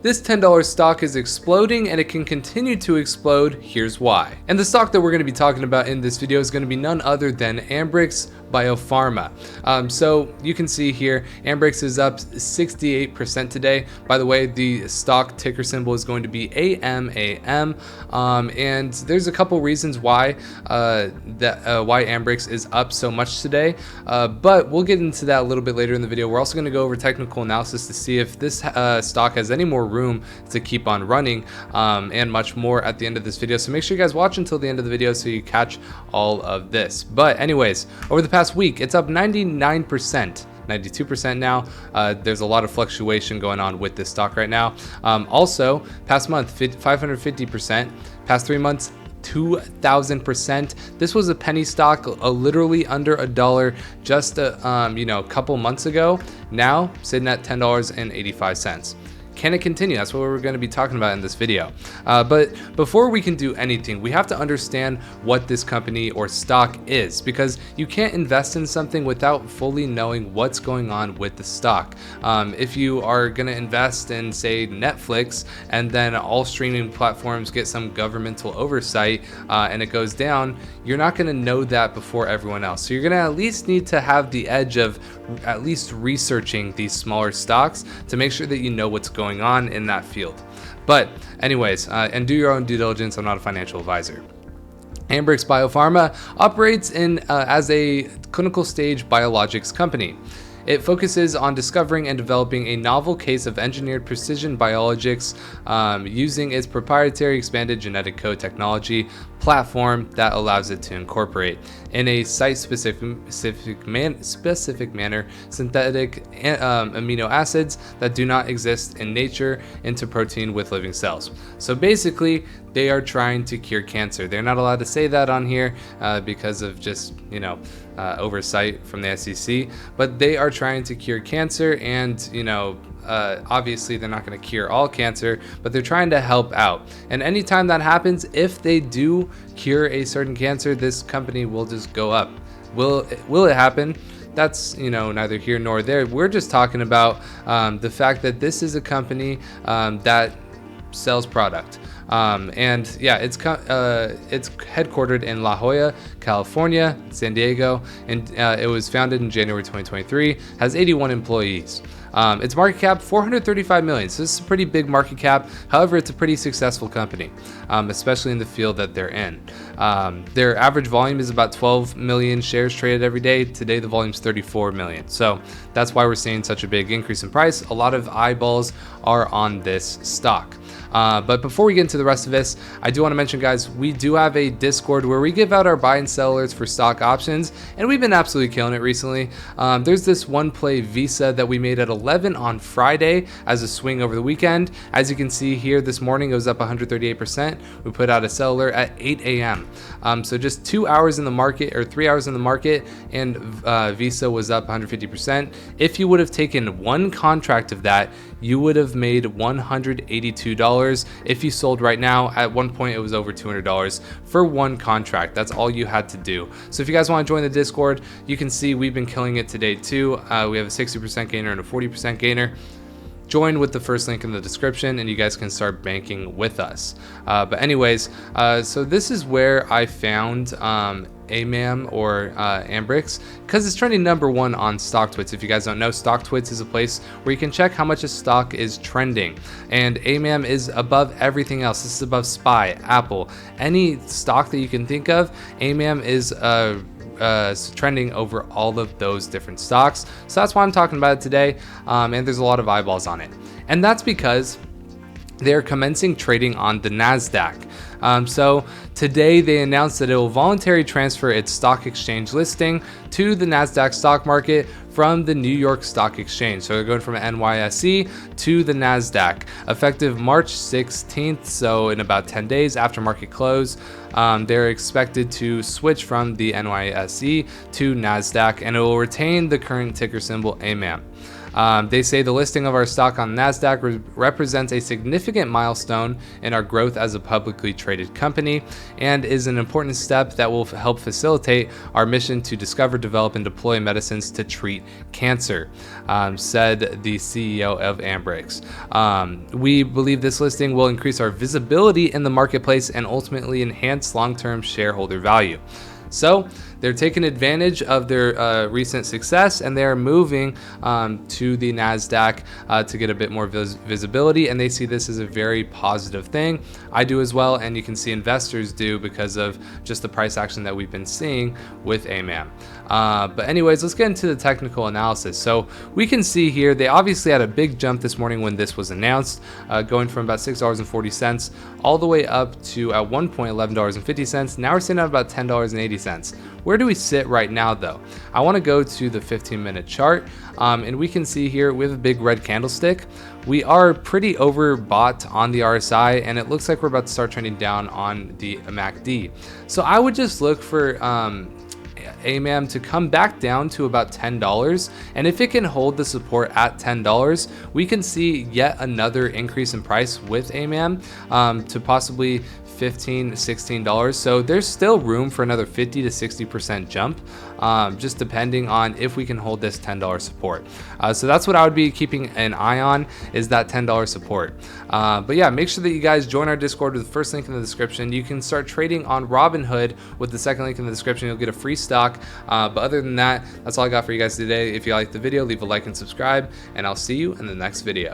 This $10 stock is exploding and it can continue to explode. Here's why. And the stock that we're going to be talking about in this video is going to be none other than Ambrx Biopharma. So you can see here, Ambrx is up 68% today. By the way, the stock ticker symbol is going to be AMAM, and there's a couple reasons why why Ambrx is up so much today, but we'll get into that a little bit later in the video. We're also going to go over technical analysis to see if this stock has any more room to keep on running, and much more at the end of this video. So make sure you guys watch until the end of the video so you catch all of this. But anyways, over the past week, it's up 99%. 92% now. There's a lot of fluctuation going on with this stock right now. Also, past month, 550%. Past 3 months, 2,000%. This was a penny stock, literally under $1 just a couple months ago. Now sitting at $10.85. Can it continue? That's what we're going to be talking about in this video. But before we can do anything, we have to understand what this company or stock is, because you can't invest in something without fully knowing what's going on with the stock. If you are going to invest in, say, Netflix, and then all streaming platforms get some governmental oversight and it goes down, you're not going to know that before everyone else. So you're going to at least need to have the edge of at least researching these smaller stocks to make sure that you know what's going on in that field. But anyways, and do your own due diligence. I'm not a financial advisor. Ambrx Biopharma operates as a clinical stage biologics company. It focuses on discovering and developing a novel case of engineered precision biologics using its proprietary expanded genetic code technology platform that allows it to incorporate in a site-specific manner synthetic amino acids that do not exist in nature into protein with living cells. So basically, they are trying to cure cancer. They're not allowed to say that on here because of just, oversight from the SEC, but they are trying to cure cancer, and obviously they're not going to cure all cancer, but they're trying to help out. And anytime that happens, if they do cure a certain cancer, this company will just go up. Will it happen? That's neither here nor there. We're just talking about the fact that this is a company that sells product. And yeah, it's headquartered in La Jolla, California, San Diego, and it was founded in January 2023, has 81 employees. Its market cap, $435 million. So this is a pretty big market cap. However, it's a pretty successful company, especially in the field that they're in. Their average volume is about 12 million shares traded every day. Today, the volume is 34 million. So that's why we're seeing such a big increase in price. A lot of eyeballs are on this stock. But before we get into the rest of this, I do want to mention, guys, we do have a Discord where we give out our buy and sell alerts for stock options, and we've been absolutely killing it recently. There's this one play Visa that we made at 11 on Friday as a swing over the weekend. As you can see here, this morning it was up 138%. We put out a sell alert at 8 a.m. So just 2 hours in the market, or 3 hours in the market, and Visa was up 150%. If you would have taken one contract of that, you would have made $182. If you sold right now, at one point it was over $200 for one contract. That's all you had to do. So if you guys want to join the Discord, you can see we've been killing it today too. We have a 60% gainer and a 40% gainer. Join with the first link in the description and you guys can start banking with us. But anyways, so this is where I found AMAM or Ambrx, because it's trending #1 on StockTwits. If you guys don't know, StockTwits is a place where you can check how much a stock is trending, and AMAM is above everything else. This is above SPY, Apple, any stock that you can think of. AMAM is trending over all of those different stocks. So that's why I'm talking about it today, and there's a lot of eyeballs on it, and that's because they're commencing trading on the NASDAQ. So today they announced that it will voluntarily transfer its stock exchange listing to the NASDAQ stock market from the New York Stock Exchange. So they're going from NYSE to the NASDAQ effective March 16th. So in about 10 days after market close, they're expected to switch from the NYSE to NASDAQ, and it will retain the current ticker symbol AMAM. They say the listing of our stock on NASDAQ represents a significant milestone in our growth as a publicly traded company and is an important step that will help facilitate our mission to discover, develop, and deploy medicines to treat cancer, said the CEO of Ambrx. We believe this listing will increase our visibility in the marketplace and ultimately enhance long-term shareholder value. So they're taking advantage of their recent success, and they're moving to the NASDAQ to get a bit more visibility, and they see this as a very positive thing. I do as well, and you can see investors do because of just the price action that we've been seeing with AMAM. But anyways, let's get into the technical analysis. So we can see here they obviously had a big jump this morning when this was announced, going from about $6.40 all the way up to at one point $11.50. Now we're sitting at about $10.80. Where do we sit right now though? I want to go to the 15-minute chart, and we can see here with a big red candlestick, we are pretty overbought on the RSI, and it looks like we're about to start trending down on the MACD. So I would just look for AMAM to come back down to about $10, and if it can hold the support at $10, we can see yet another increase in price with AMAM to possibly $15, $16. So there's still room for another 50 to 60% jump, just depending on if we can hold this $10 support. So that's what I would be keeping an eye on, is that $10 support. But yeah, make sure that you guys join our Discord with the first link in the description. You can start trading on Robinhood with the second link in the description. You'll get a free stock. But other than that, that's all I got for you guys today. If you liked the video, leave a like and subscribe, and I'll see you in the next video.